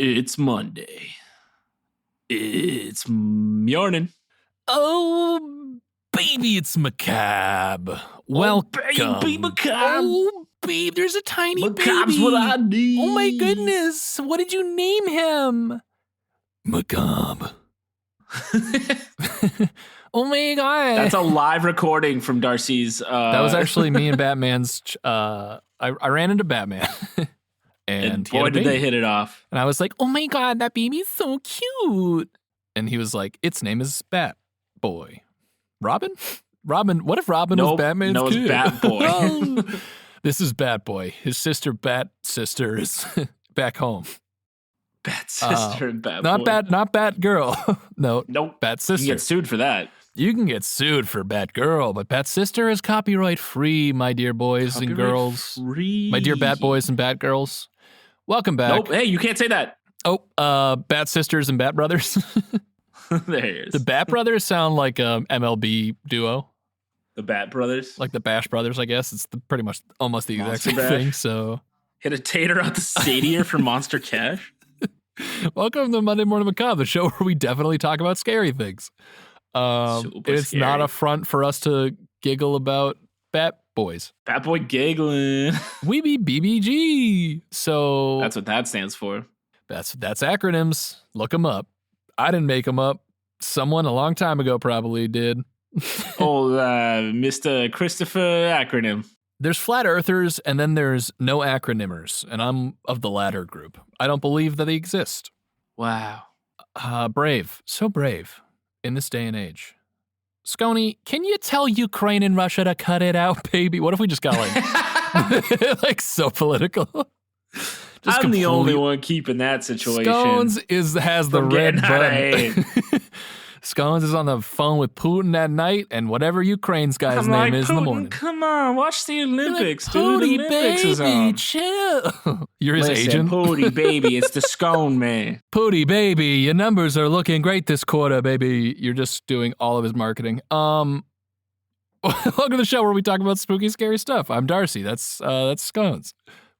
It's Monday. It's morning. Oh, baby, it's macabre. Welcome. Oh, baby macabre. Oh, babe, there's a tiny Macabre's baby. what I need. Oh, my goodness. What did you name him? Macabre. Oh, my God. That's a live recording from Darcy's. That was actually me and Batman's. I ran into Batman. And boy, did they hit it off. And I was like, oh, my God, that baby's so cute. And he was like, its name is Bat Boy. Robin? What if Robin was Batman's kid? No, it's Bat Boy. This is Bat Boy. His sister, Bat Sister, is back home. Bat Sister and Bat Not Boy. Not Bat Girl. Nope. Bat Sister. You can get sued for that. You can get sued for Bat Girl, but Bat Sister is copyright free, my dear boys and girls. Free. My dear Bat Boys and Bat Girls. Welcome back. Nope. Hey, you can't say that. Oh, Bat Sisters and Bat Brothers. There he is. The Bat Brothers sound like a MLB duo. The Bat Brothers? Like the Bash Brothers, I guess. It's pretty much almost the exact Monster same Bash. thing, so. Hit a tater out the stadium for Monster Cash? Welcome to Monday Morning Macabre, the show where we definitely talk about scary things. It's scary. not a front for us to giggle about Bat Boys. Bat Boy giggling. We be BBG. So That's what that stands for. that's acronyms. Look them up. I didn't make them up. Someone a long time ago probably did. Mr. Christopher acronym. There's flat earthers and then there's no acronymers, and I'm of the latter group. I don't believe that they exist. Wow. Brave. So brave in this day and age. Scony, can you tell Ukraine and Russia to cut it out, baby? What if we just got like so political? I'm the only one keeping that situation. Scones has the red button. Scones is on the phone with Putin at night, and whatever Ukraine's guy's name is in the morning. Come on, watch the Olympics, Like, dude. The Olympics baby, is on. Chill. You're his Listen, agent. Pooty baby, it's the scone man. Pooty baby, your numbers are looking great this quarter, baby. You're just doing all of his marketing. Welcome to the show where we talk about spooky, scary stuff. I'm Darcy. That's Scones,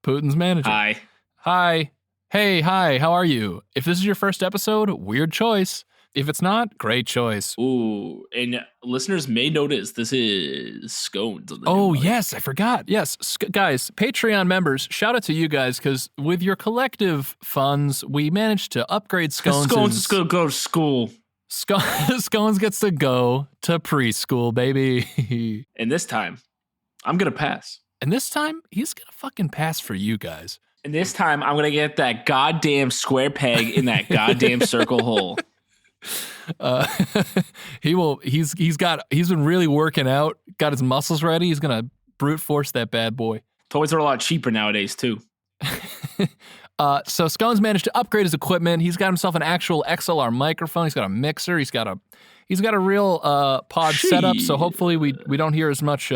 Putin's manager. Hi. Hey, hi. How are you? If this is your first episode, weird choice. If it's not, great choice. Ooh, and listeners may notice this is Scones. Yes, I forgot. Yes, guys, Patreon members, shout out to you guys, because with your collective funds, we managed to upgrade Scones. Scones is going to go to school. Scones gets to go to preschool, baby. And this time, I'm going to pass. And this time, he's going to fucking pass for you guys. And this time, I'm going to get that goddamn square peg in that goddamn circle hole. He's been really working out, got his muscles ready. He's gonna brute force that bad boy. Toys are a lot cheaper nowadays too. So Scones managed to upgrade his equipment. He's got himself an actual XLR microphone. He's got a mixer. He's got a real pod setup. So hopefully we don't hear as much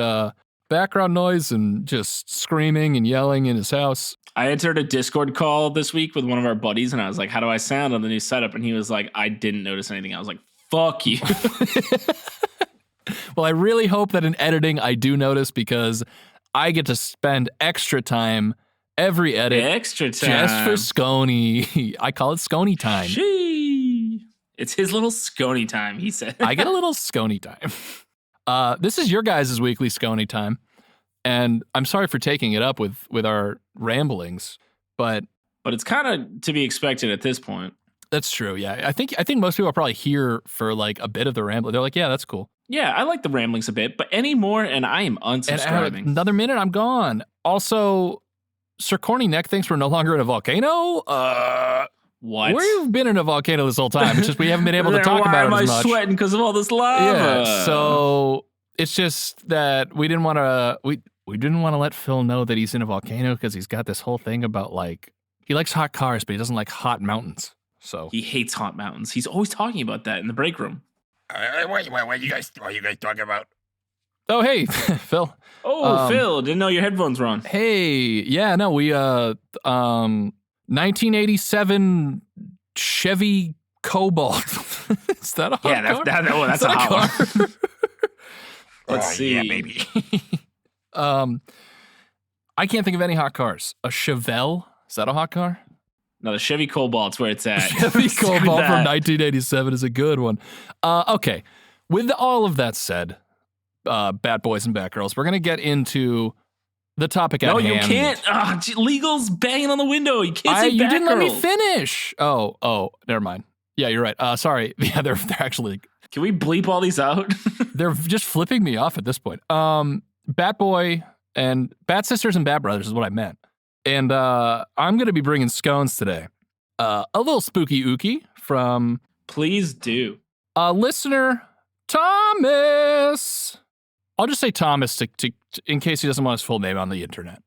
background noise and just screaming and yelling in his house. I entered a Discord call this week with one of our buddies, and I was like, how do I sound on the new setup? And he was like, I didn't notice anything. I was like, fuck you. Well, I really hope that in editing I do notice, because I get to spend extra time every edit. Extra time. Just for Scony. I call it Scony time. It's his little Scony time, he said. I get a little Scony time. This is your guys' weekly Scony time. And I'm sorry for taking it up with our ramblings, but it's kind of to be expected at this point. That's true. Yeah, I think most people are probably here for like a bit of the rambling. They're like, yeah, that's cool. Yeah, I like the ramblings a bit, but any more, and I am unsubscribing. And another minute, I'm gone. Also, Sir Corny Neck thinks we're no longer in a volcano. What? We've been in a volcano this whole time. It's just we haven't been able to talk about it as much. Why am I sweating because of all this lava? Yeah. So it's just that we didn't want to. We didn't want to let Phil know that he's in a volcano, because he's got this whole thing about, like, he likes hot cars, but he doesn't like hot mountains. So he hates hot mountains. He's always talking about that in the break room. What you guys talking about? Oh, hey, Phil. Oh, Phil, didn't know your headphones were on. Hey, yeah, no, we 1987 Chevy Cobalt. Is that a hot car? That's a hot one. Let's see. Yeah, maybe. I can't think of any hot cars. A Chevelle? Is that a hot car? No, the Chevy Cobalt's where it's at. Chevy Screw Cobalt from that. 1987 is a good one. Okay, with all of that said, Bat Boys and Batgirls, we're going to get into the topic at No, hand. you can't. Legal's banging on the window. You can't say You didn't let me Batgirl. finish. Oh, never mind. Yeah, you're right. Sorry. Yeah, they're actually... Can we bleep all these out? They're just flipping me off at this point. Bat Boy and Bat Sisters and Bat Brothers is what I meant. And I'm going to be bringing scones today. A little spooky ookie from Please do. listener Thomas. I'll just say Thomas to in case he doesn't want his full name on the internet.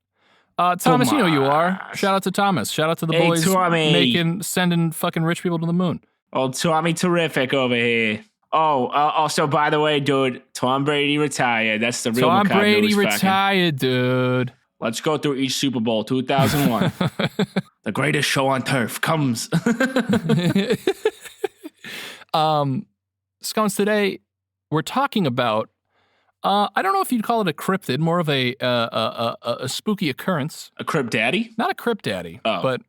Thomas, you know who you are. Shout out to Thomas. Shout out to the boys sending fucking rich people to the moon. Oh, Tommy Terrific over here. Oh, also, by the way, dude, Tom Brady retired. That's the real Tom macabre Brady news fucking. retired, dude. Let's go through each Super Bowl. 2001. The greatest show on turf comes. Scones, today we're talking about, I don't know if you'd call it a cryptid, more of a spooky occurrence. A Crypt Daddy? Not a crypt daddy, but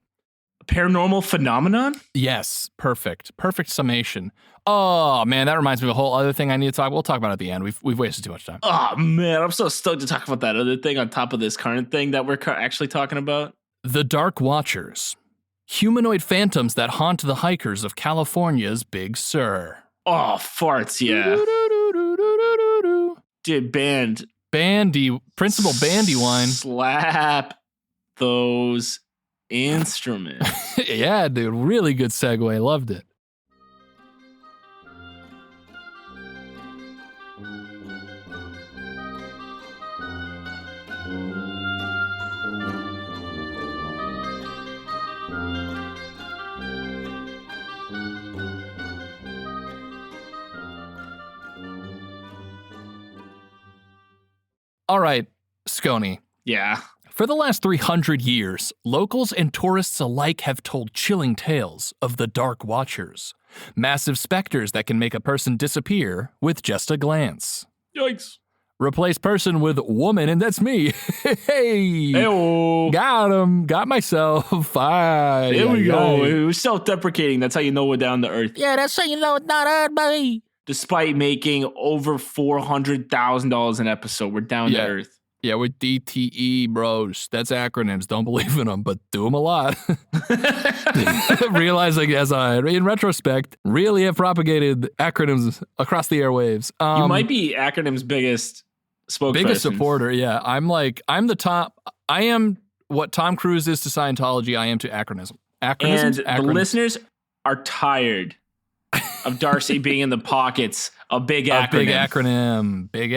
A paranormal phenomenon? yes, perfect summation. Oh man, that reminds me of a whole other thing I need to talk. We'll talk about it at the end. We've wasted too much time. Oh, man, I'm so stoked to talk about that other thing on top of this current thing that we're actually talking about. The Dark Watchers, humanoid phantoms that haunt the hikers of California's Big Sur. Oh, farts, yeah. Dude, Principal Bandywine. Slap those instruments. Yeah, dude, really good segue. Loved it. All right, Scony. Yeah. For the last 300 years, locals and tourists alike have told chilling tales of the Dark Watchers, massive specters that can make a person disappear with just a glance. Yikes. Replace person with woman, and that's me. Hey, Hey-oh. got him, got myself. Fine. There we go. It was self-deprecating. That's how you know we're down to earth. Yeah, that's how you know it's not Earth, baby. Despite making over $400,000 an episode, we're down to earth. Yeah, we're DTE, bros. That's acronyms. Don't believe in them, but do them a lot. Realizing as I, in retrospect, really have propagated acronyms across the airwaves. You might be acronyms' biggest spokesperson. Biggest supporter, yeah. I'm the top. I am what Tom Cruise is to Scientology. I am to acronym. And the listeners are tired of Darcy being in the pockets of big acronym. Big acronym. Big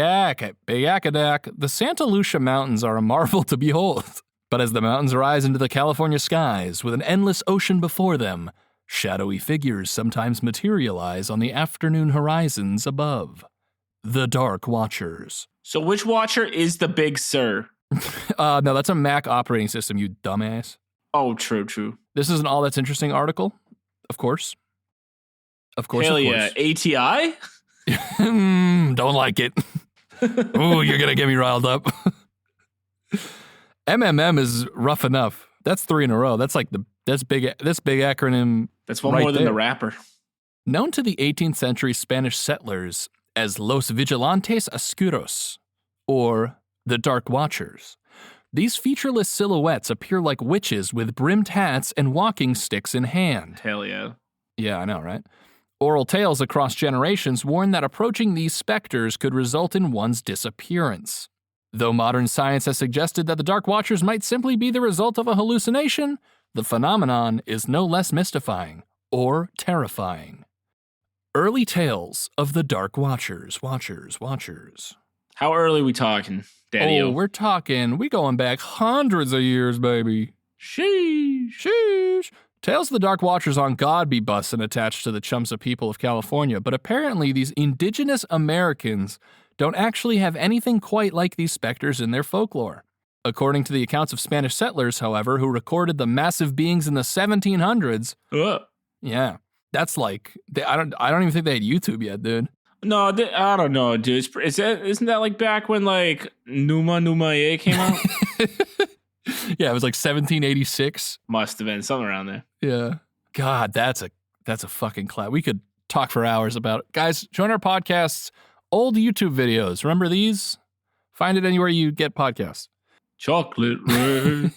acadac. The Santa Lucia Mountains are a marvel to behold. But as the mountains rise into the California skies with an endless ocean before them, shadowy figures sometimes materialize on the afternoon horizons above. The Dark Watchers. So which watcher is the Big Sur? No, that's a Mac operating system, you dumbass. Oh, true. This is an All That's Interesting article, of course. Hell yeah. ATI? Don't like it. Ooh, you're going to get me riled up. MMM is rough enough. That's 3 in a row. That's like this big acronym. That's one right more than there. the rapper. Known to the 18th century Spanish settlers as Los Vigilantes Oscuros, or the Dark Watchers, these featureless silhouettes appear like witches with brimmed hats and walking sticks in hand. Hell yeah. Yeah, I know, right? Oral tales across generations warn that approaching these specters could result in one's disappearance. Though modern science has suggested that the Dark Watchers might simply be the result of a hallucination, the phenomenon is no less mystifying or terrifying. Early tales of the Dark Watchers. How early we talking, Daddy? Oh, we going back hundreds of years, baby. Sheesh. Tales of the Dark Watchers on God be bussin' attached to the chumps people of California, but apparently these indigenous Americans don't actually have anything quite like these specters in their folklore. According to the accounts of Spanish settlers, however, who recorded the massive beings in the 1700s, yeah, that's like, I don't even think they had YouTube yet, dude. No, I don't know, dude. Isn't that like back when like Numa Ye came out? Yeah, it was like 1786. Must have been something around there. Yeah. God, that's a fucking clap. We could talk for hours about it. Guys, join our podcasts. Old YouTube videos. Remember these? Find it anywhere you get podcasts. Chocolate red.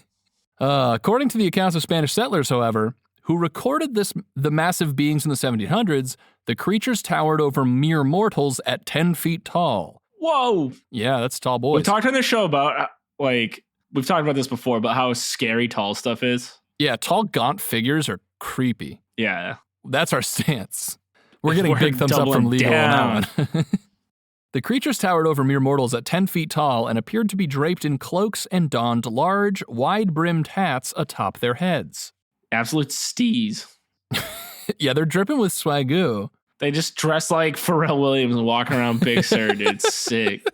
According to the accounts of Spanish settlers, however, who recorded the massive beings in the 1700s, the creatures towered over mere mortals at 10 feet tall. Whoa. Yeah, that's tall boys. We talked on the show about, like, we've talked about this before, but how scary tall stuff is. Yeah, tall, gaunt figures are creepy. Yeah. That's our stance. We're getting big thumbs up from doubling legal down. on that one. The creatures towered over mere mortals at 10 feet tall and appeared to be draped in cloaks and donned large, wide-brimmed hats atop their heads. Absolute steez. Yeah, they're dripping with swagoo. They just dress like Pharrell Williams and walking around Big Sur, dude. It's sick.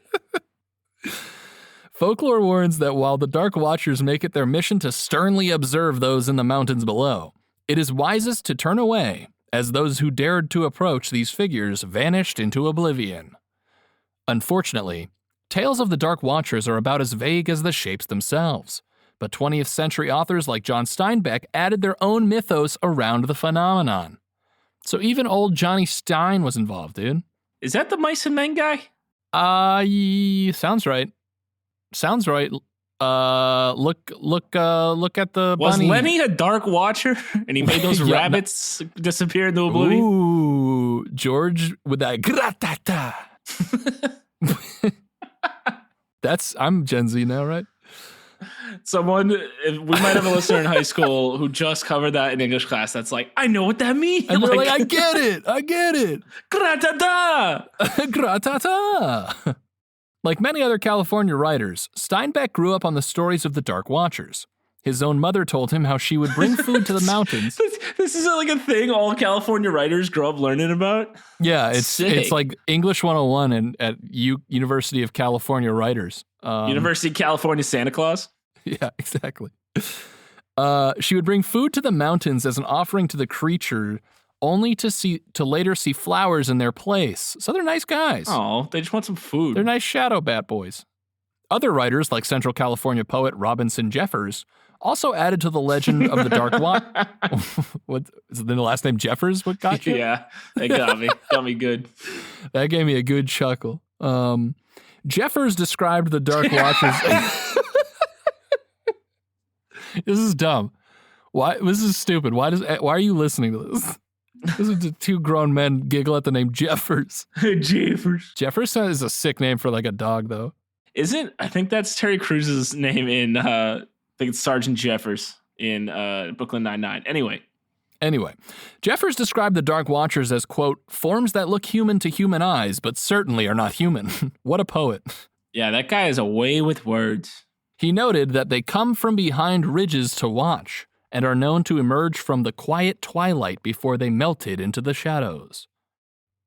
Folklore warns that while the Dark Watchers make it their mission to sternly observe those in the mountains below, it is wisest to turn away, as those who dared to approach these figures vanished into oblivion. Unfortunately, tales of the Dark Watchers are about as vague as the shapes themselves, but 20th century authors like John Steinbeck added their own mythos around the phenomenon. So even old Johnny Stein was involved, dude. Is that the Mice and Men guy? Sounds right. Sounds right. Look at the Was bunny. Lenny a Dark Watcher? And he made those Yeah, rabbits disappear into oblivion? Ooh, George with that gratata. I'm Gen Z now, right? We might have a listener in high school who just covered that in English class. That's like, I know what that means. And they're like, I get it. Gratata. Gratata. Like many other California writers, Steinbeck grew up on the stories of the Dark Watchers. His own mother told him how she would bring food to the mountains. This is like a thing all California writers grow up learning about. Yeah, it's Sick. like English 101 at University of California Writers. University of California Santa Claus. Yeah, exactly. She would bring food to the mountains as an offering to the creature, only to later see flowers in their place. So they're nice guys. Oh, they just want some food. They're nice shadow bat boys. Other writers, like Central California poet Robinson Jeffers, also added to the legend of the Dark Watch. What is the last name Jeffers? What got you? Yeah, they got me. Got me good. That gave me a good chuckle. Jeffers described the Dark Watchers. This is dumb. Why? This is stupid. Why are you listening to this? This is two grown men giggle at the name Jeffers. Jeffers. Jeffers is a sick name for like a dog, though. Isn't? I think that's Terry Cruz's name in. I think it's Sergeant Jeffers in Brooklyn Nine-Nine. Anyway, Jeffers described the Dark Watchers as, quote, forms that look human to human eyes, but certainly are not human. What a poet. Yeah, that guy is away with words. He noted that they come from behind ridges to watch and are known to emerge from the quiet twilight before they melted into the shadows.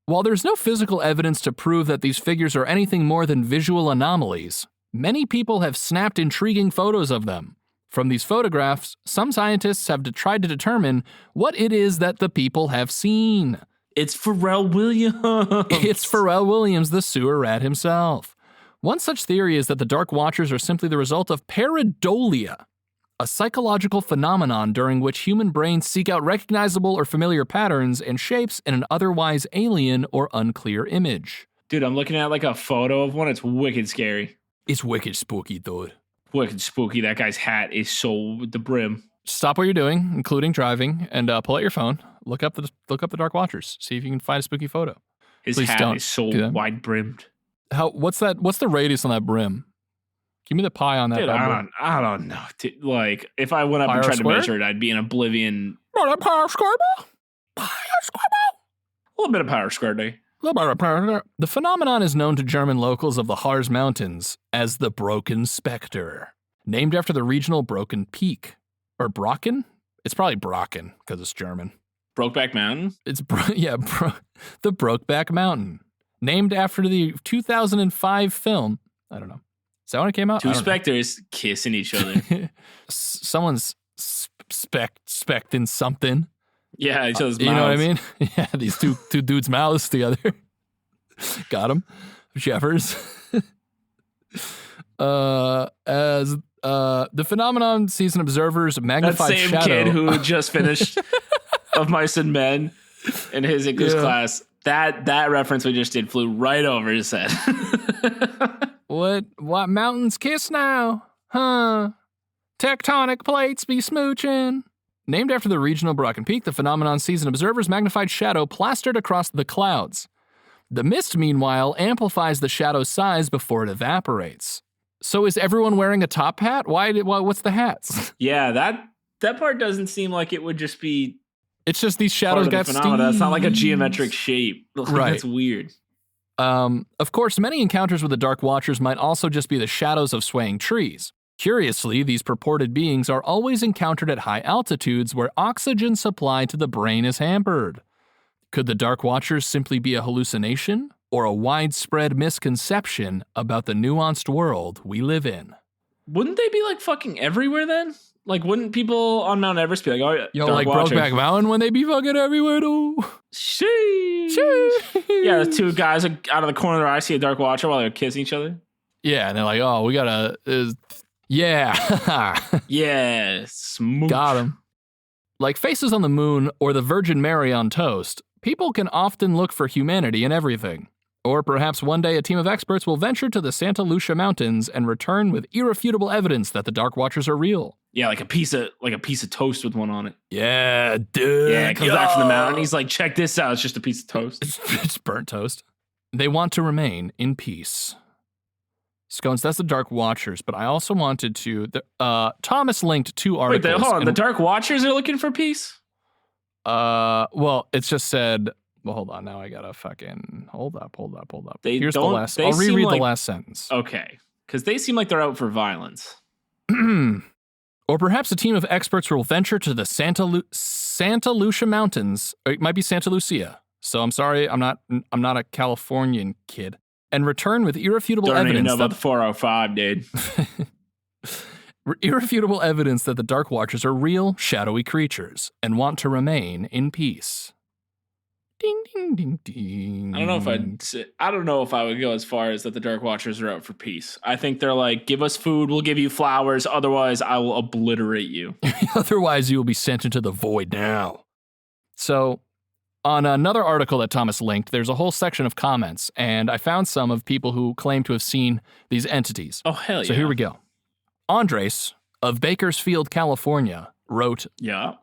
While there's no physical evidence to prove that these figures are anything more than visual anomalies, many people have snapped intriguing photos of them. From these photographs, some scientists have tried to determine what it is that the people have seen. It's Pharrell Williams. It's Pharrell Williams, the sewer rat himself. One such theory is that the Dark Watchers are simply the result of pareidolia, a psychological phenomenon during which human brains seek out recognizable or familiar patterns and shapes in an otherwise alien or unclear image. Dude, I'm looking at like a photo of one. It's wicked scary. It's wicked spooky, dude. Wicked spooky. That guy's hat is so with the brim. Stop what you're doing, including driving, and pull out your phone. Look up the Dark Watchers. See if you can find a spooky photo. His Please hat don't is so do that. wide brimmed. What's the radius on that brim? Give me the pi on that. Dude, brim. I don't know. Dude, like, if I went up Pi and r tried squared? to measure it, I'd be in oblivion. Pi r squared? A little bit of power squared, eh? The phenomenon is known to German locals of the Harz Mountains as the Broken Spectre, named after the regional Broken Peak. Or Brocken? It's probably Brocken, because it's German. Brokeback Mountain? It's, the Brokeback Mountain. Named after the 2005 film. I don't know. Is that when it came out? Two specters kissing each other. Someone's specting something. Yeah, each other's mouths. You know what I mean? Yeah, these two dudes' mouths together. Got him. Jeffers. As The phenomenon sees an observer's That magnified same shadow. kid who just finished Of Mice and Men in his English class. That reference we just did flew right over his head. What mountains kiss now? Huh? Tectonic plates be smooching. Named after the region of Brocken Peak, the phenomenon sees an observer's magnified shadow plastered across the clouds. The mist, meanwhile, amplifies the shadow's size before it evaporates. So is everyone wearing a top hat? What's the hats? Yeah, that part doesn't seem like it would just be It's just these part shadows of the got phenomena. It's not like a steams. geometric shape. Right. That's weird. Of course, many encounters with the Dark Watchers might also just be the shadows of swaying trees. Curiously, these purported beings are always encountered at high altitudes where oxygen supply to the brain is hampered. Could the Dark Watchers simply be a hallucination or a widespread misconception about the nuanced world we live in? Wouldn't they be like fucking everywhere then? Like, wouldn't people on Mount Everest be like, oh, Yo, Dark like Watcher. Brokeback Mountain when they be fucking everywhere, though. Sheesh. Yeah, the two guys out of the corner of their eye see a Dark Watcher while they're kissing each other. Yeah, and they're like, oh, we gotta... yeah. Yeah, smooch. Got him. Like faces on the moon or the Virgin Mary on toast, people can often look for humanity in everything. Or perhaps one day a team of experts will venture to the Santa Lucia Mountains and return with irrefutable evidence that the Dark Watchers are real. Yeah, like a piece of toast with one on it. Yeah, dude. Yeah, it comes back from the mountain. He's like, check this out. It's just a piece of toast. It's burnt toast. They want to remain in peace. Scones, that's the Dark Watchers, but I also wanted to... Thomas linked two articles. Wait, hold on. The Dark Watchers are looking for peace? Well, it's just said... Well, hold on. Now I gotta fucking... Hold up. Here's the last... I'll reread the last sentence. Okay. Because they seem like they're out for violence. Or perhaps a team of experts will venture to the Santa Lucia Mountains. Or it might be Santa Lucia. So I'm sorry, I'm not a Californian kid. And return with irrefutable Don't evidence even know about the 405, dude. irrefutable evidence that the Dark Watchers are real, shadowy creatures and want to remain in peace. Ding, ding, ding, ding. I don't know if I would go as far as that the Dark Watchers are out for peace. I think they're like, give us food, we'll give you flowers, otherwise I will obliterate you. Otherwise you will be sent into the void now. So, on another article that Thomas linked, there's a whole section of comments, and I found some of people who claim to have seen these entities. Oh, hell yeah. So here we go. Andres of Bakersfield, California, wrote, Yeah.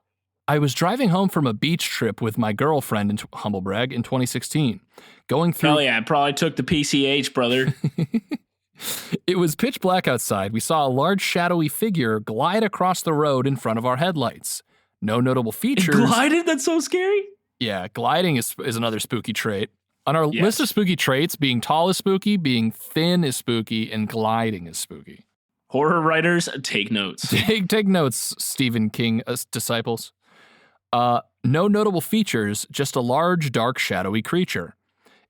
I was driving home from a beach trip with my girlfriend in Humblebrag in 2016. Going through... Hell yeah, I probably took the PCH, brother. It was pitch black outside. We saw a large shadowy figure glide across the road in front of our headlights. No notable features. Glided? That's so scary. Yeah, gliding is another spooky trait. On our list of spooky traits, being tall is spooky, being thin is spooky, and gliding is spooky. Horror writers, take notes. Take notes, Stephen King disciples. No notable features, just a large, dark, shadowy creature.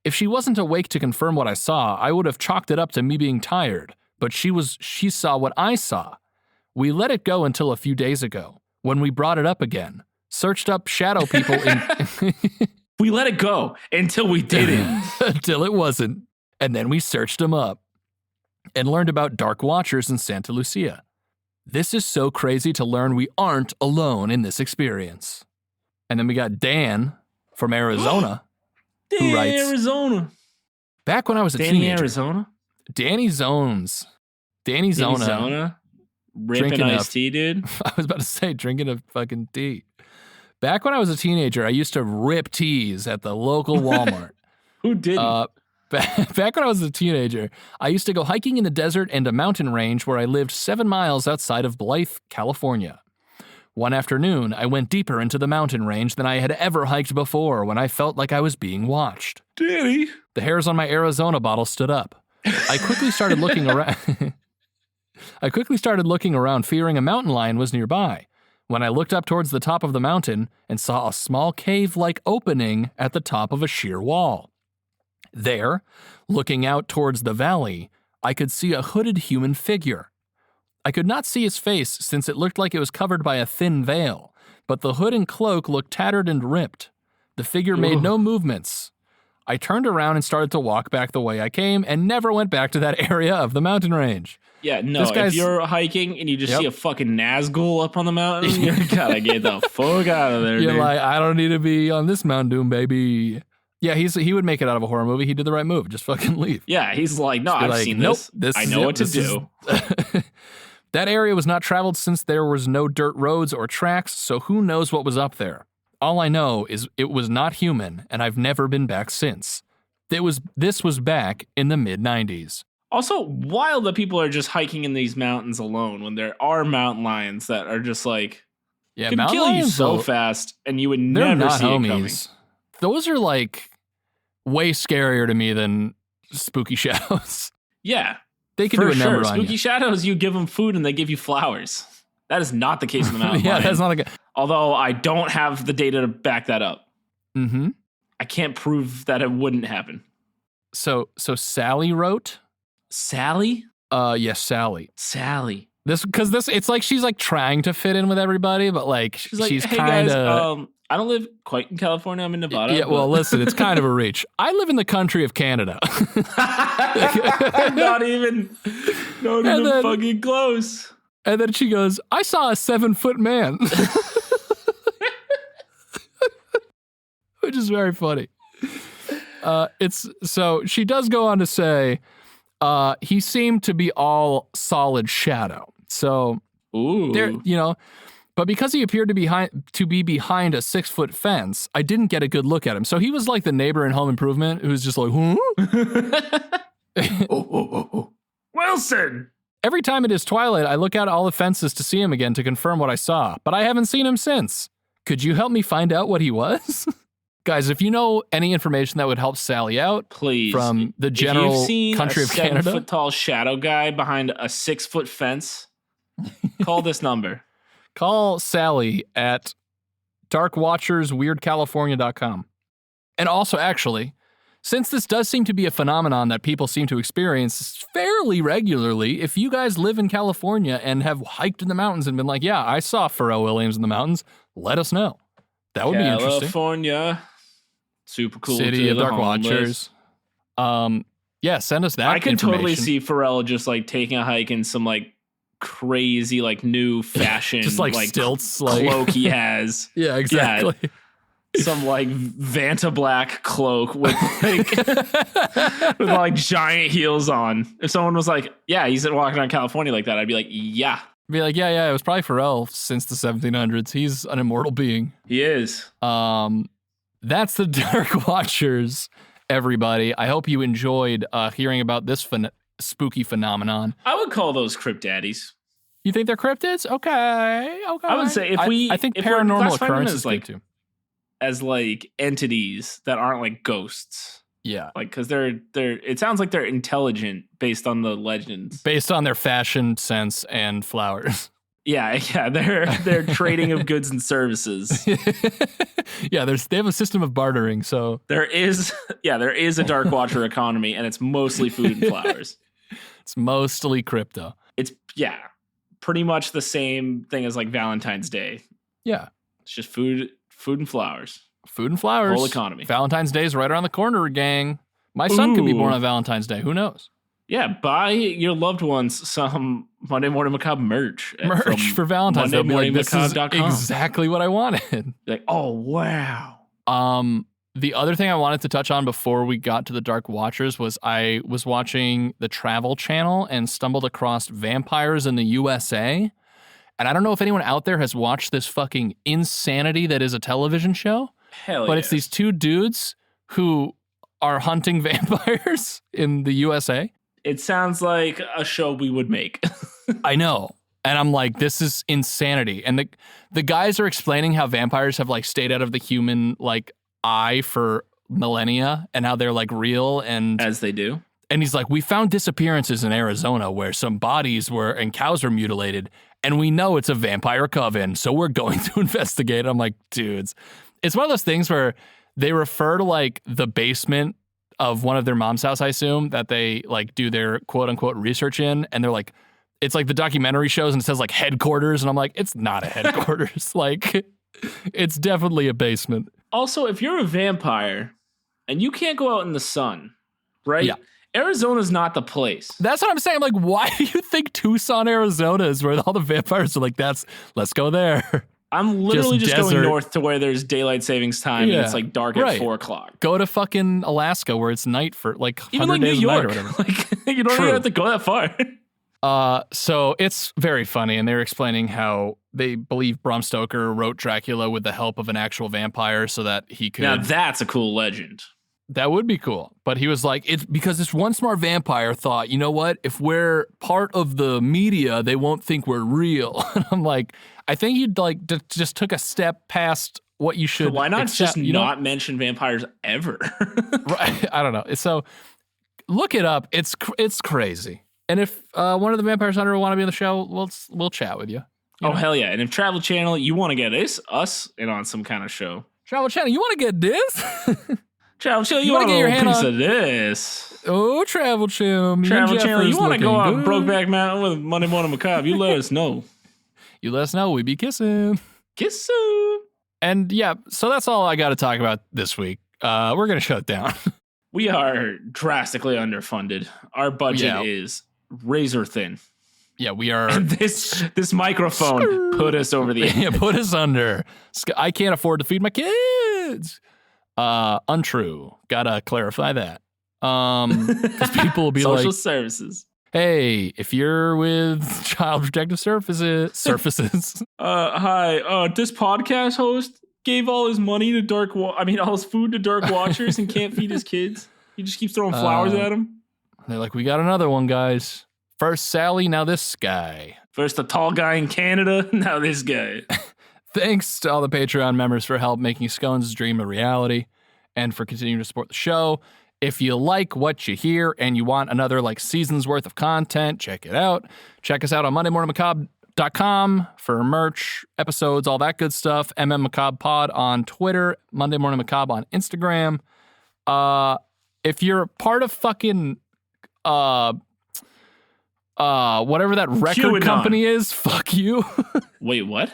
If she wasn't awake to confirm what I saw, I would have chalked it up to me being tired, but she saw what I saw. We let it go until a few days ago, when we brought it up again. Searched up shadow people in... We let it go until we didn't. Until it wasn't. And then we searched them up and learned about Dark Watchers in Santa Lucia. This is so crazy to learn we aren't alone in this experience. And then we got Dan from Arizona who writes, Arizona. back when I was a Danny, teenager. Arizona? Danny Zona. Ripping Drinking iced tea, dude. I was about to say, drinking a fucking tea. Back when I was a teenager, I used to rip teas at the local Walmart. Who didn't? Back when I was a teenager, I used to go hiking in the desert and a mountain range where I lived 7 miles outside of Blythe, California. One afternoon, I went deeper into the mountain range than I had ever hiked before when I felt like I was being watched. Danny. The hairs on my Arizona bottle stood up. I quickly started looking around, fearing a mountain lion was nearby, when I looked up towards the top of the mountain and saw a small cave-like opening at the top of a sheer wall. There, looking out towards the valley, I could see a hooded human figure. I could not see his face since it looked like it was covered by a thin veil, but the hood and cloak looked tattered and ripped. The figure made no movements. I turned around and started to walk back the way I came and never went back to that area of the mountain range. Yeah, no, if you're hiking and you just see a fucking Nazgul up on the mountain, you gotta get the fuck out of there, You're dude. like, I don't need to be on this Mount Doom, baby. Yeah, he would make it out of a horror movie. He did the right move. Just fucking leave. Yeah, he's like, no, I've seen this. I know what to do. That area was not traveled since there was no dirt roads or tracks, so who knows what was up there. All I know is it was not human, and I've never been back since. This was back in the mid-90s. Also, wild that people are just hiking in these mountains alone when there are mountain lions that are just like, can kill you so fast, and you would never see it coming. Those are like way scarier to me than spooky shadows. Yeah. They can do a number on you. Spooky shadows, you give them food and they give you flowers. That is not the case in the mountain lion. That's not like Although I don't have the data to back that up. Mm-hmm. I can't prove that it wouldn't happen. So Sally wrote. Sally? Yes, Sally. Sally. It's like she's like trying to fit in with everybody, but like she's hey kind of. Of. I don't live quite in California. I'm in Nevada. Yeah, well, listen, it's kind of a reach. I live in the country of Canada. not even fucking close. And then she goes, I saw a 7-foot man. Which is very funny. So she does go on to say, he seemed to be all solid shadow. So, ooh, but because he appeared to be behind a 6-foot fence, I didn't get a good look at him. So he was like the neighbor in Home Improvement who's just like, Wilson. Every time it is twilight, I look out all the fences to see him again to confirm what I saw, but I haven't seen him since. Could you help me find out what he was? Guys, if you know any information that would help Sally out, please, from the general country of Canada, 7-foot tall shadow guy behind a 6-foot fence, call this number. Call Sally at darkwatchersweirdcalifornia.com. And also, actually, since this does seem to be a phenomenon that people seem to experience fairly regularly, if you guys live in California and have hiked in the mountains and been like, yeah, I saw Pharrell Williams in the mountains, let us know. That would be interesting. California. Super cool. City of Dark Watchers. Yeah, send us that. I can totally see Pharrell just like taking a hike in some like crazy like new fashion just like stilts cloak he has. Yeah, exactly. Yeah, some like Vanta black cloak with like giant heels on. If someone was like, yeah, he's walking around California like that, I'd be like, yeah. Be like, yeah, it was probably Pharrell since the 1700s. He's an immortal being. He is. That's the Dark Watchers, everybody. I hope you enjoyed hearing about this spooky phenomenon. I would call those crypt daddies. You think they're cryptids? Okay. I would say I think paranormal occurrences like too. As like entities that aren't like ghosts. Yeah. Like, because they're it sounds like they're intelligent based on the legends. Based on their fashion sense and flowers. Yeah, they're trading of goods and services. Yeah, they have a system of bartering, so there is a Dark Watcher economy, and it's mostly food and flowers. It's mostly crypto. It's pretty much the same thing as like Valentine's Day. Yeah. It's just food and flowers. Food and flowers. Whole economy. Valentine's Day is right around the corner, gang. My son could be born on Valentine's Day. Who knows? Yeah, buy your loved ones some Monday Morning Macabre merch. For Valentine's Day. Like, this is MondayMorningMacabre.com. exactly what I wanted. Like, oh, wow. The other thing I wanted to touch on before we got to the Dark Watchers was I was watching the Travel Channel and stumbled across Vampires in the USA. And I don't know if anyone out there has watched this fucking insanity that is a television show. Hell but it's these two dudes who are hunting vampires in the USA. It sounds like a show we would make. I know. And I'm like, this is insanity. And the guys are explaining how vampires have like stayed out of the human like eye for millennia and how they're like real and as they do. And he's like, we found disappearances in Arizona where some bodies and cows were mutilated, and we know it's a vampire coven, so we're going to investigate. I'm like, dudes, it's one of those things where they refer to like the basement of one of their mom's house, I assume, that they like do their quote unquote research in, and they're like, it's like the documentary shows and it says like headquarters, and I'm like, it's not a headquarters. Like, it's definitely a basement. Also, if you're a vampire, and you can't go out in the sun, right? Yeah. Arizona's not the place. That's what I'm saying. Like, why do you think Tucson, Arizona is where all the vampires are like, let's go there? I'm literally just going north to where there's daylight savings time and it's like dark at 4 o'clock. Go to fucking Alaska where it's night for like 100 even like days New York. Or whatever. Like, you don't even have to go that far. So it's very funny, and they're explaining how they believe Bram Stoker wrote Dracula with the help of an actual vampire so that he could. Now that's a cool legend. That would be cool. But he was like, it's because this one smart vampire thought, you know what? If we're part of the media, they won't think we're real. And I'm like, I think you'd like just took a step past what you should. Why not just not mention vampires ever? Right. I don't know. So look it up. It's crazy. And if one of the Vampires Hunter want to be on the show, we'll chat with you. Oh, hell yeah. And if Travel Channel, you want to get us in on some kind of show. Travel Channel, you want to get this? Travel Channel, you want to get your hand on a piece of this? Oh, Travel Channel. Travel Channel, you want to go on Brokeback Mountain with Monday Morning Macabre, you let us know. You let us know. We be kissing. Kissing. And yeah, so that's all I got to talk about this week. We're going to shut it down. We are drastically underfunded. Our budget is razor thin. Yeah, we are. And this microphone put us over the edge. Yeah, put us under. I can't afford to feed my kids. Untrue. Gotta clarify that. Because people will be Social like, social services. Hey, if you're with Child Protective Surfaces. Hi. This podcast host gave all his money to all his food to dark watchers and can't feed his kids. He just keeps throwing flowers at them. They're like, we got another one, guys. First Sally, now this guy. First the tall guy in Canada, now this guy. Thanks to all the Patreon members for help making Scones' dream a reality and for continuing to support the show. If you like what you hear and you want another season's worth of content, check it out. Check us out on MondayMorningMacabre.com for merch, episodes, all that good stuff. Macabre Pod on Twitter, Monday Morning Macabre on Instagram. If you're part of fucking whatever that record QAnon. company is, fuck you. Wait, what?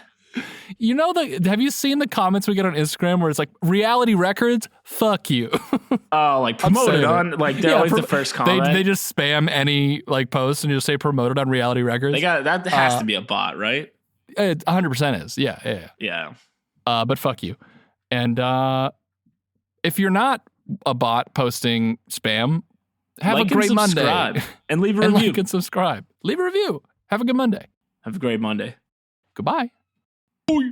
You know, have you seen the comments we get on Instagram where it's like, Reality Records, fuck you. Oh, promoted on, that was the first comment. They just spam any post and just say promoted on Reality Records. That has to be a bot, right? It 100% is. Yeah. But fuck you. And if you're not a bot posting spam, have a great Monday. And leave a review. Like and subscribe. Leave a review. Have a good Monday. Have a great Monday. Goodbye. Boy.